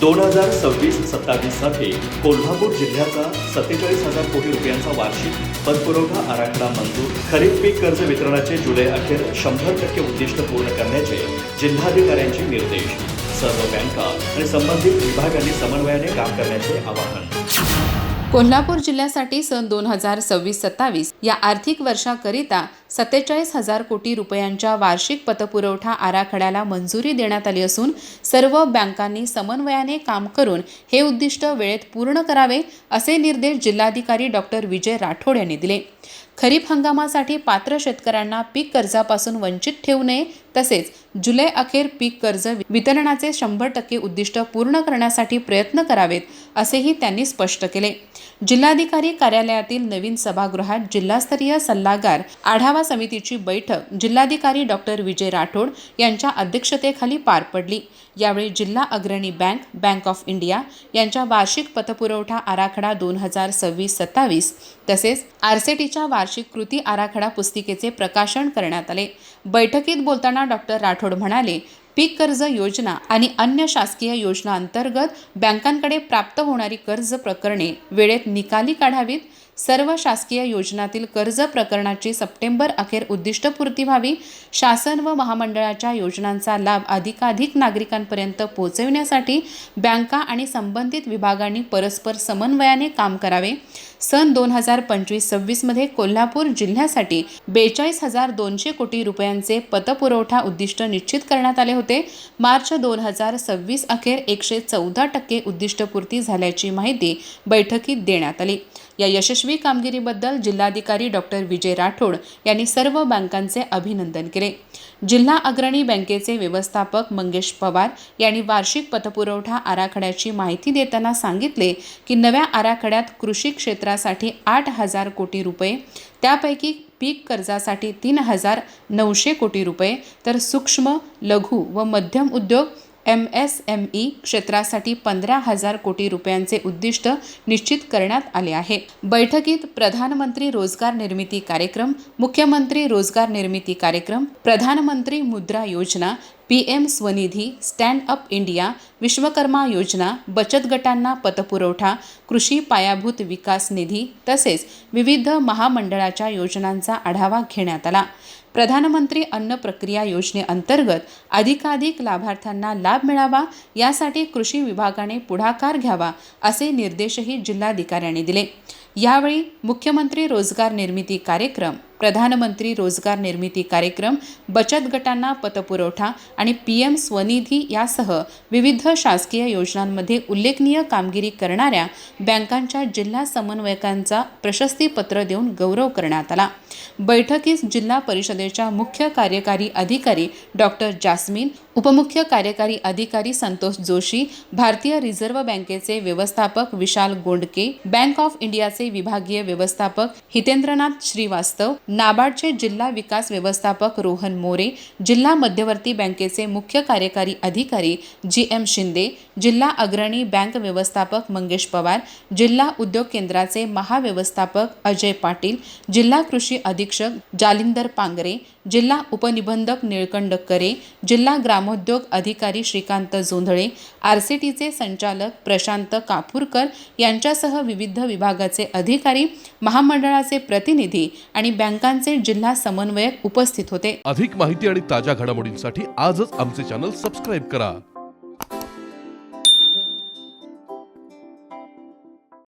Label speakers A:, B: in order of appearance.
A: 2026-27 साठी कोल्हापूर जिल्ह्याचा 47,000 कोटी रुपयांचा वार्षिक पतपुरवठा आराखडा मंजूर. खरीप पीक कर्ज वितरणाचे जुलै अखेर 100% उद्दिष्ट पूर्ण करण्याचे जिल्हाधिकाऱ्यांचे निर्देश. सर्व बँका आणि संबंधित विभागांनी समन्वयाने काम करण्याचे आवाहन.
B: कोल्हापूर जिल्ह्यासाठी सन 2026-27 या आर्थिक वर्षाकरिता 47,000 कोटी रुपयांच्या वार्षिक पतपुरवठा आराखड्याला मंजुरी देण्यात आली असून सर्व बँकांनी समन्वयाने काम करून हे उद्दिष्ट वेळेत पूर्ण करावे असे निर्देश जिल्हाधिकारी डॉक्टर विजय राठोड यांनी दिले. खरीप हंगामासाठी पात्र शेतकऱ्यांना पीक कर्जापासून वंचित ठेवू नये तसेच जुलै अखेर पीक कर्ज वितरणाचे 100% उद्दिष्ट पूर्ण करण्यासाठी प्रयत्न करावेत असेही त्यांनी स्पष्ट केले. जिल्हाधिकारी कार्यालयातील नवीन सभागृहात जिल्हास्तरीय सल्लागार आढावा समितीची बैठक जिल्हाधिकारी डॉक्टर विजय राठोड यांच्या अध्यक्षतेखाली पार पडली. यावेळी जिल्हा अग्रणी बँक ऑफ इंडिया यांच्या वार्षिक पतपुरवठा आराखडा 2026-27 तसेच आरसेटीच्या वार्षिक कृती आराखडा पुस्तिकेचे प्रकाशन करण्यात आले. बैठकीत बोलताना डॉक्टर राठोड म्हणाले, पीक कर्ज योजना आणि अन्य शासकीय योजना अंतर्गत बँकांकडे प्राप्त होणारी कर्ज प्रकरणे वेळेत निकाली काढावीत. सर्व शासकीय योजनातील कर्ज प्रकरणाची सप्टेंबर अखेर उद्दिष्टपूर्ती व्हावी. शासन व महामंडळाच्या योजनांचा लाभ अधिकाधिक नागरिकांपर्यंत पोहोचविण्यासाठी बँका आणि संबंधित विभागांनी परस्पर समन्वयाने काम करावे. सन 2025-26 मध्ये कोल्हापूर जिल्ह्यासाठी 42,200 कोटी रुपयांचे पतपुरवठा उद्दिष्ट निश्चित करण्यात आले होते. मार्च 2026 अखेर 114% उद्दिष्टपूर्ती झाल्याची माहिती बैठकीत देण्यात आली. या यशस्वी कामगिरीबद्दल जिल्हाधिकारी डॉक्टर विजय राठोड यांनी सर्व बँकांचे अभिनंदन केले. जिल्हा अग्रणी बँकेचे व्यवस्थापक मंगेश पवार यांनी वार्षिक पतपुरवठा आराखड्याची माहिती देताना सांगितले की नव्या आराखड्यात कृषी क्षेत्रासाठी 8,000 कोटी रुपये, त्यापैकी पीक कर्जासाठी 3,900 कोटी रुपये तर सूक्ष्म, लघु व मध्यम उद्योग MSME क्षेत्रासाठी 15,000 कोटी रुपयांचे उद्दिष्ट निश्चित करण्यात आले आहे. बैठकीत प्रधानमंत्री रोजगार निर्मिती कार्यक्रम, मुख्यमंत्री रोजगार निर्मिती कार्यक्रम, प्रधानमंत्री मुद्रा योजना, PM Svanidhi, stand up India, Vishwakarma योजना, बचत गटांना पतपुरवठा, कृषी पायाभूत विकास निधी तसेच विविध महामंडळाच्या योजनांचा आढावा घेण्यात आला. प्रधानमंत्री अन्न प्रक्रिया योजनेअंतर्गत अधिकाधिक लाभार्थ्यांना लाभ मिळावा यासाठी कृषी विभागाने पुढाकार घ्यावा असे निर्देशही जिल्हाधिकाऱ्यांनी दिले. यावेळी मुख्यमंत्री रोजगार निर्मिती कार्यक्रम, प्रधानमंत्री रोजगार निर्मिती कार्यक्रम, बचत गटांना पतपुरवठा आणि PM स्वनिधी यासह विविध शासकीय योजनांमध्ये उल्लेखनीय कामगिरी करणाऱ्या बँकांच्या जिल्हा समन्वयकांचा प्रशस्तीपत्र देऊन गौरव करण्यात आला. बैठकीस जिल्हा परिषदेच्या मुख्य कार्यकारी अधिकारी डॉक्टर जास्मिन, उपमुख्य कार्यकारी अधिकारी संतोष जोशी, भारतीय रिझर्व्ह बँकेचे व्यवस्थापक विशाल गोंडके, बँक ऑफ इंडियाचे विभागीय व्यवस्थापक हितेंद्रनाथ श्रीवास्तव, नाबार्डचे जिल्हा विकास व्यवस्थापक रोहन मोरे, जिल्हा मध्यवर्ती बँकेचे मुख्य कार्यकारी अधिकारी GM शिंदे, जिल्हा अग्रणी बँक व्यवस्थापक मंगेश पवार, जिल्हा उद्योग केंद्राचे महाव्यवस्थापक अजय पाटील, जिल्हा कृषी अधीक्षक जालिंदर पांगरे, जिल्हा उपनिबंधक निळकंठ करे, जिल्हा ग्रामोद्योग अधिकारी श्रीकांत जोंधळे, RCTचे संचालक प्रशांत कापूरकर यांच्यासह विविध विभागाचे अधिकारी, महामंडळाचे प्रतिनिधी आणि बँकांचे जिल्हा समन्वयक उपस्थित होते.
C: अधिक माहिती आणि ताज्या घडामोडींसाठी आजच आमचे चॅनल सबस्क्राइब करा.